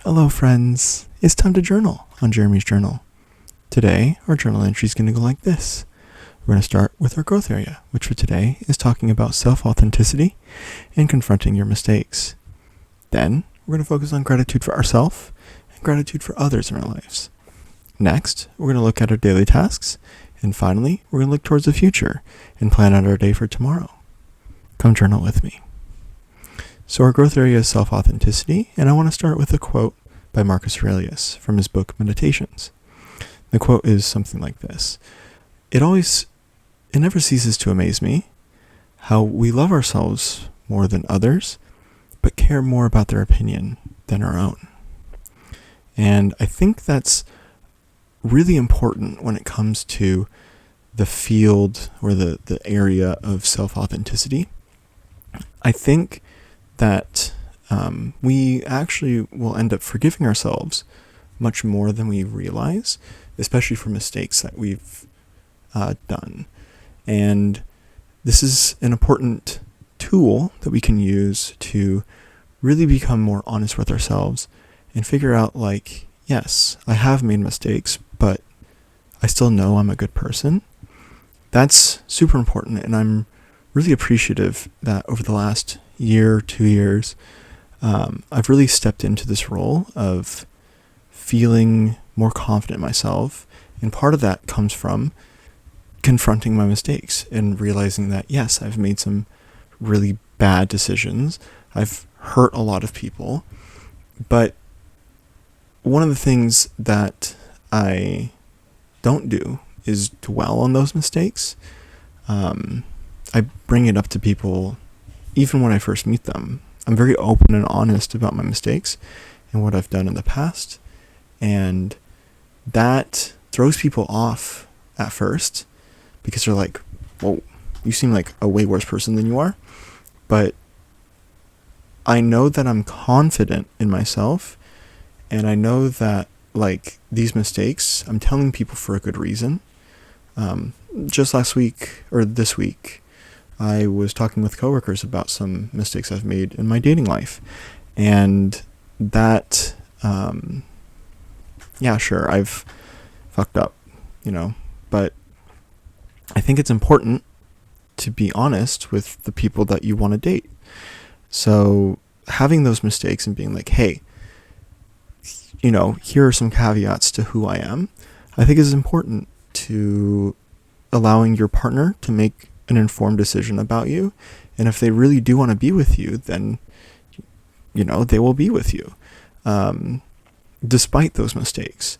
Hello, friends. It's time to journal on Jeremy's Journal. Today, our journal entry is going to go like this. We're going to start with our growth area, which for today is talking about self-authenticity and confronting your mistakes. Then, we're going to focus on gratitude for ourselves and gratitude for others in our lives. Next, we're going to look at our daily tasks. And finally, we're going to look towards the future and plan out our day for tomorrow. Come journal with me. So our growth area is self-authenticity, and I want to start with a quote by Marcus Aurelius from his book Meditations. The quote is something like this. It never ceases to amaze me how we love ourselves more than others, but care more about their opinion than our own. And I think that's really important when it comes to the field or the area of self-authenticity. I think that we actually will end up forgiving ourselves much more than we realize, especially for mistakes that we've done. And this is an important tool that we can use to really become more honest with ourselves and figure out, like, yes, I have made mistakes, but I still know I'm a good person. That's super important, and I'm really appreciative that over the last year, 2 years, I've really stepped into this role of feeling more confident in myself. And part of that comes from confronting my mistakes and realizing that, yes, I've made some really bad decisions. I've hurt a lot of people. But one of the things that I don't do is dwell on those mistakes. I bring it up to people even when I first meet them. I'm very open and honest about my mistakes and what I've done in the past. And that throws people off at first because they're like, whoa, you seem like a way worse person than you are. But I know that I'm confident in myself, and I know that, like, these mistakes, I'm telling people for a good reason. Just last week, or this week, I was talking with coworkers about some mistakes I've made in my dating life. And that, sure, I've fucked up, but I think it's important to be honest with the people that you want to date. So having those mistakes and being like, hey, here are some caveats to who I am, I think is important to allowing your partner to make an informed decision about you. And if they really do want to be with you, then, they will be with you, despite those mistakes.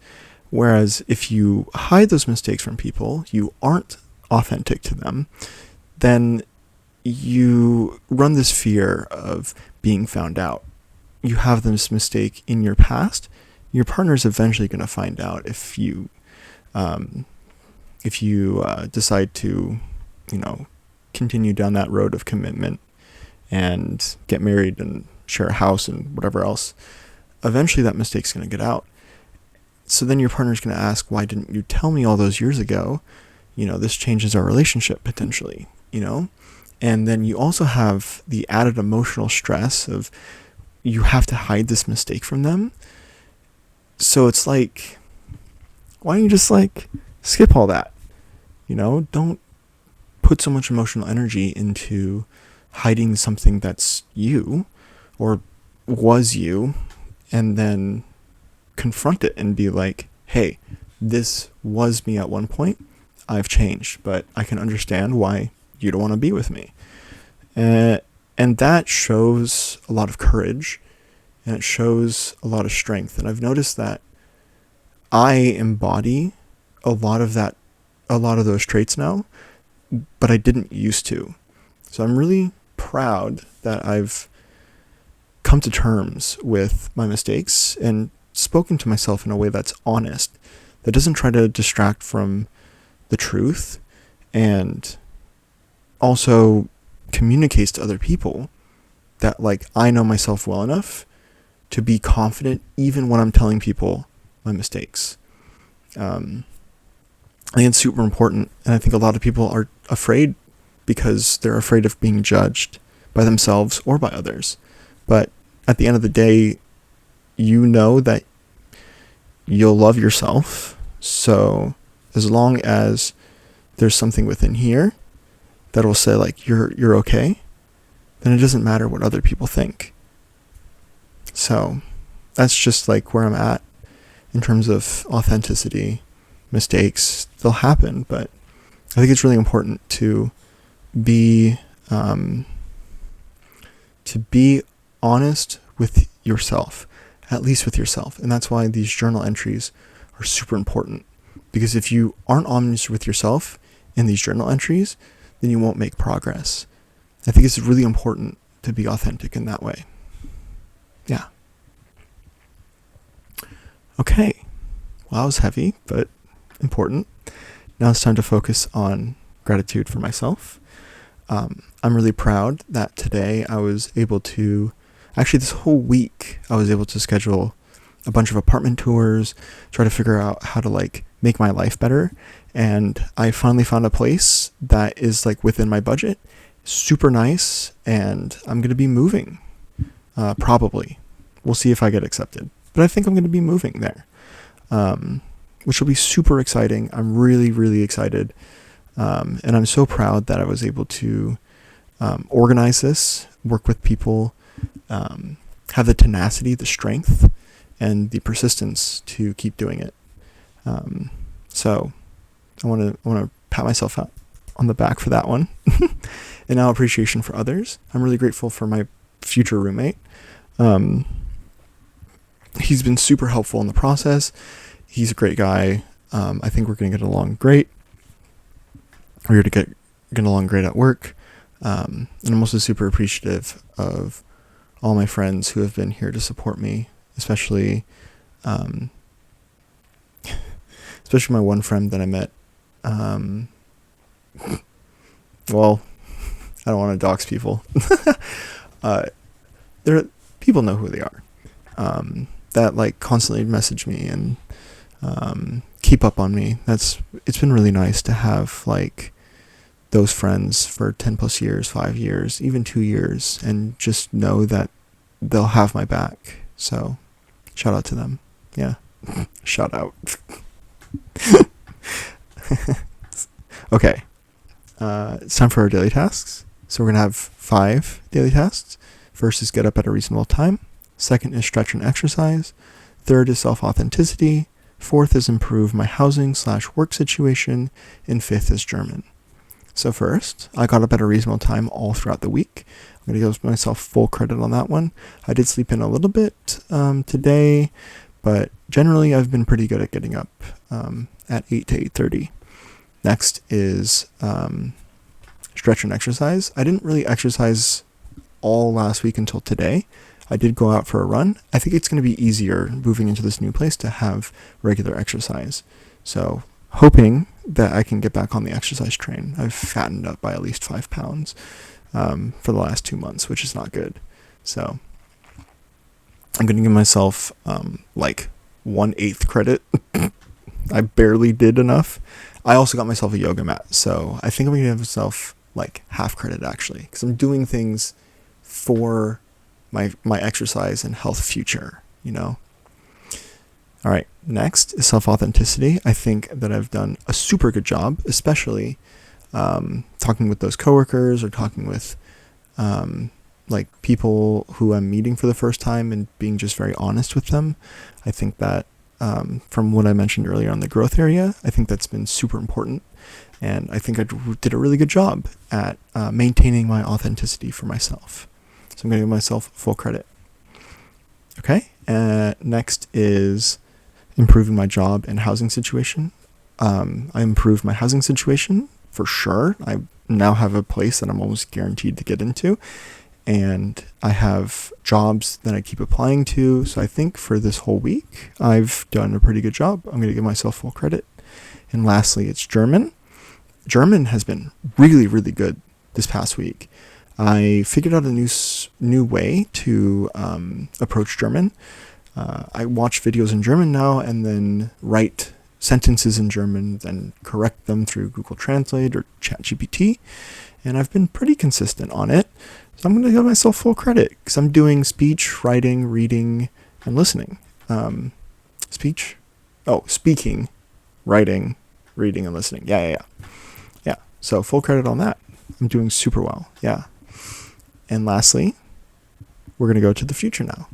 Whereas if you hide those mistakes from people, you aren't authentic to them, then you run this fear of being found out. You have this mistake in your past. Your partner's eventually going to find out if you decide to, continue down that road of commitment and get married and share a house and whatever else. Eventually that mistake's going to get out. So then your partner's going to ask, why didn't you tell me all those years ago? This changes our relationship potentially, And then you also have the added emotional stress of you have to hide this mistake from them. So it's like, why don't you just skip all that? Don't put so much emotional energy into hiding something that's you or was you, and then confront it and be like, hey, this was me at one point. I've changed, but I can understand why you don't want to be with me. And that shows a lot of courage, and it shows a lot of strength. And I've noticed that I embody a lot of those traits now, but I didn't used to. So I'm really proud that I've come to terms with my mistakes and spoken to myself in a way that's honest, that doesn't try to distract from the truth, and also communicates to other people that, I know myself well enough to be confident even when I'm telling people my mistakes. I think it's super important, and I think a lot of people are afraid because they're afraid of being judged by themselves or by others. But at the end of the day, you know that you'll love yourself. So as long as there's something within here that'll say like you're okay, then it doesn't matter what other people think. So that's just like where I'm at in terms of authenticity. Mistakes, they'll happen, but I think it's really important to be honest with yourself, at least with yourself. And that's why these journal entries are super important, because if you aren't honest with yourself in these journal entries, then you won't make progress. I think it's really important to be authentic in that way. Yeah. Okay. Well, that was heavy, but important. Now it's time to focus on gratitude for myself. I'm really proud that today I was able to, actually this whole week, I was able to schedule a bunch of apartment tours, try to figure out how to like make my life better. And I finally found a place that is like within my budget, super nice, and I'm going to be moving. Probably. We'll see if I get accepted. But I think I'm going to be moving there, which will be super exciting. I'm really, really excited. And I'm so proud that I was able to organize this, work with people, have the tenacity, the strength, and the persistence to keep doing it. So I want to pat myself on the back for that one. And now appreciation for others. I'm really grateful for my future roommate. He's been super helpful in the process. He's a great guy. I think we're going to get along great. We're going to get along great at work. And I'm also super appreciative of all my friends who have been here to support me, especially my one friend that I met. Well, I don't want to dox people. People know who they are. That like constantly message me and keep up on me. It's been really nice to have like those friends for 10 plus years, 5 years, even 2 years, and just know that they'll have my back. So shout out to them. Yeah. Shout out. Okay. It's time for our daily tasks. So we're going to have 5 daily tasks. First is get up at a reasonable time. Second is stretch and exercise. Third is self-authenticity. Fourth is improve my housing/work situation. And fifth is German. So first, I got up at a reasonable time all throughout the week. I'm going to give myself full credit on that one. I did sleep in a little bit today, but generally I've been pretty good at getting up at 8 to 8:30. Next is stretch and exercise. I didn't really exercise all last week until today. I did go out for a run. I think it's going to be easier moving into this new place to have regular exercise. So hoping that I can get back on the exercise train. I've fattened up by at least 5 pounds for the last 2 months, which is not good. So I'm going to give myself like 1/8 credit. I barely did enough. I also got myself a yoga mat. So I think I'm going to give myself like half credit actually, because I'm doing things for my exercise and health future, you know? All right, next is self-authenticity. I think that I've done a super good job, especially talking with those coworkers or talking with like people who I'm meeting for the first time and being just very honest with them. I think that from what I mentioned earlier on the growth area, I think that's been super important. And I think I did a really good job at maintaining my authenticity for myself. So I'm going to give myself full credit. Okay, next is improving my job and housing situation. I improved my housing situation for sure. I now have a place that I'm almost guaranteed to get into, and I have jobs that I keep applying to. So I think for this whole week, I've done a pretty good job. I'm going to give myself full credit. And lastly, it's German. German has been really, really good this past week. I figured out a new way to approach German. I watch videos in German now and then write sentences in German, then correct them through Google Translate or ChatGPT. And I've been pretty consistent on it. So I'm going to give myself full credit because I'm doing speech, writing, reading, and listening. Speaking, writing, reading, and listening. Yeah. So full credit on that. I'm doing super well. Yeah. And lastly, we're going to go to the future now.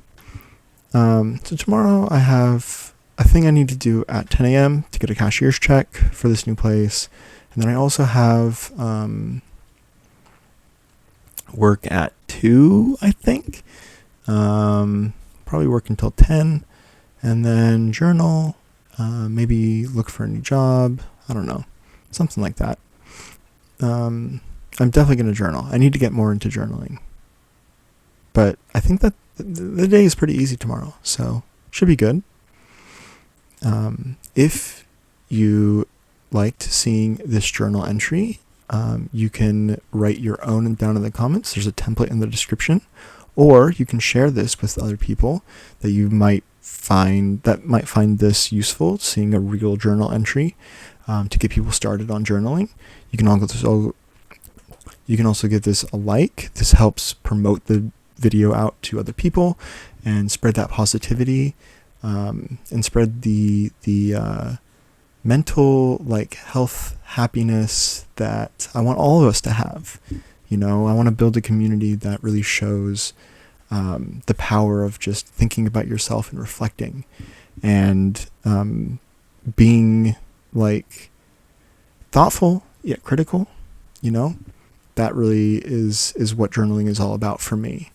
So tomorrow I have a thing I need to do at 10 a.m. to get a cashier's check for this new place. And then I also have work at 2, I think. Probably work until 10. And then journal. Maybe look for a new job. I don't know. Something like that. I'm definitely going to journal. I need to get more into journaling. But I think that the day is pretty easy tomorrow. So should be good. If you liked seeing this journal entry, you can write your own down in the comments. There's a template in the description. Or you can share this with other people that you might find this useful, seeing a real journal entry, to get people started on journaling. You can also give this a like. This helps promote the video out to other people and spread that positivity, and spread the mental health, happiness that I want all of us to have. I want to build a community that really shows the power of just thinking about yourself and reflecting and being thoughtful yet critical. That really is what journaling is all about for me.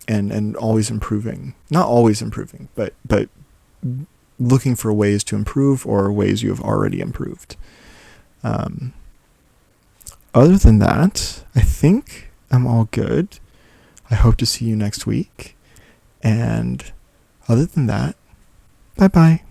And always improving. Not always improving, but looking for ways to improve or ways you have already improved. Other than that, I think I'm all good. I hope to see you next week. And other than that, bye-bye.